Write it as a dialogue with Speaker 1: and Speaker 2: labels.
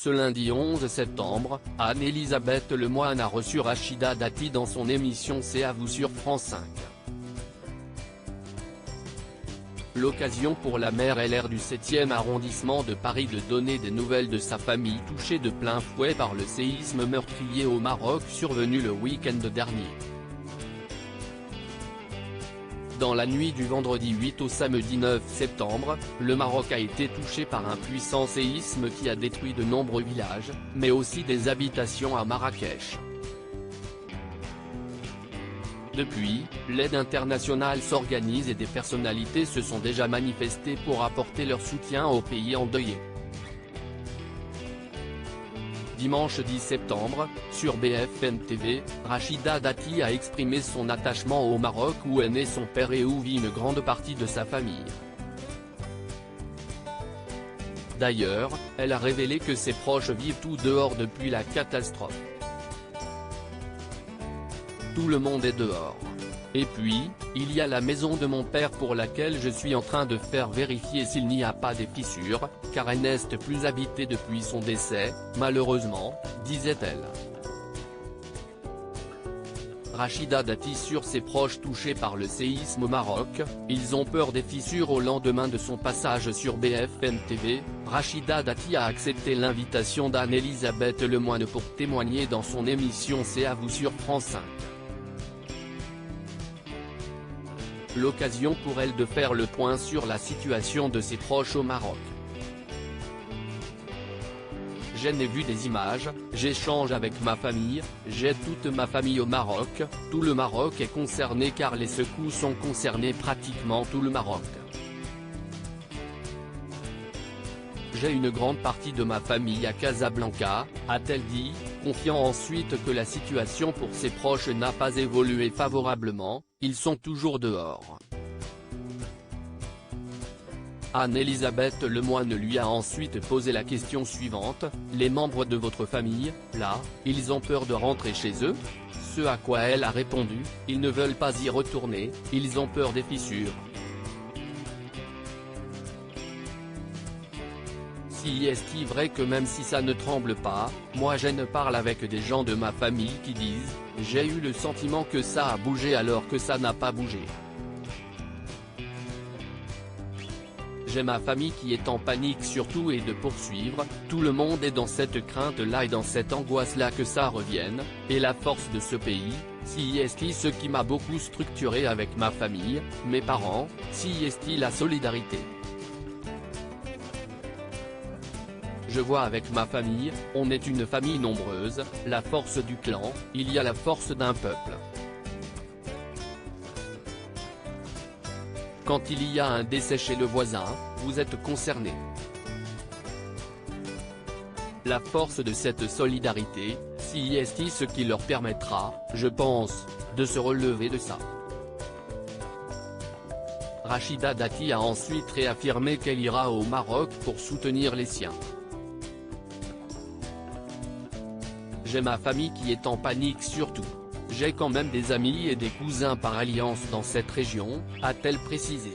Speaker 1: Ce lundi 11 septembre, Anne-Elisabeth Lemoine a reçu Rachida Dati dans son émission C'est à vous sur France 5. L'occasion pour la maire LR du 7e arrondissement de Paris de donner des nouvelles de sa famille touchée de plein fouet par le séisme meurtrier au Maroc survenu le week-end dernier. Dans la nuit du vendredi 8 au samedi 9 septembre, le Maroc a été touché par un puissant séisme qui a détruit de nombreux villages, mais aussi des habitations à Marrakech. Depuis, l'aide internationale s'organise et des personnalités se sont déjà manifestées pour apporter leur soutien au pays endeuillé. Dimanche 10 septembre, sur BFM TV, Rachida Dati a exprimé son attachement au Maroc où est né son père et où vit une grande partie de sa famille. D'ailleurs, elle a révélé que ses proches vivent tout dehors depuis la catastrophe. Tout le monde est dehors. Et puis, il y a la maison de mon père pour laquelle je suis en train de faire vérifier s'il n'y a pas des fissures, car elle n'est plus habitée depuis son décès, malheureusement, disait-elle. Rachida Dati sur ses proches touchés par le séisme au Maroc, ils ont peur des fissures au lendemain de son passage sur BFM TV, Rachida Dati a accepté l'invitation d'Anne-Elisabeth Lemoine pour témoigner dans son émission C'est à vous sur France 5. L'occasion pour elle de faire le point sur la situation de ses proches au Maroc. Je n'ai vu des images, j'échange avec ma famille, j'ai toute ma famille au Maroc, tout le Maroc est concerné car les secousses ont concerné pratiquement tout le Maroc. J'ai une grande partie de ma famille à Casablanca, a-t-elle dit, confiant ensuite que la situation pour ses proches n'a pas évolué favorablement, ils sont toujours dehors. Anne-Elisabeth Lemoine lui a ensuite posé la question suivante, les membres de votre famille, là, ils ont peur de rentrer chez eux? Ce à quoi elle a répondu, ils ne veulent pas y retourner, ils ont peur des fissures. Si est-il vrai que même si ça ne tremble pas, moi je ne parle avec des gens de ma famille qui disent, j'ai eu le sentiment que ça a bougé alors que ça n'a pas bougé. J'ai ma famille qui est en panique surtout et de poursuivre, tout le monde est dans cette crainte-là et dans cette angoisse-là que ça revienne, et la force de ce pays, si est-il ce qui m'a beaucoup structuré avec ma famille, mes parents, si est-il la solidarité. Je vois avec ma famille, on est une famille nombreuse, la force du clan, il y a la force d'un peuple. Quand il y a un décès chez le voisin, vous êtes concerné. La force de cette solidarité, si est ce qui leur permettra, je pense, de se relever de ça. Rachida Dati a ensuite réaffirmé qu'elle ira au Maroc pour soutenir les siens. J'ai ma famille qui est en panique surtout. J'ai quand même des amis et des cousins par alliance dans cette région, a-t-elle précisé.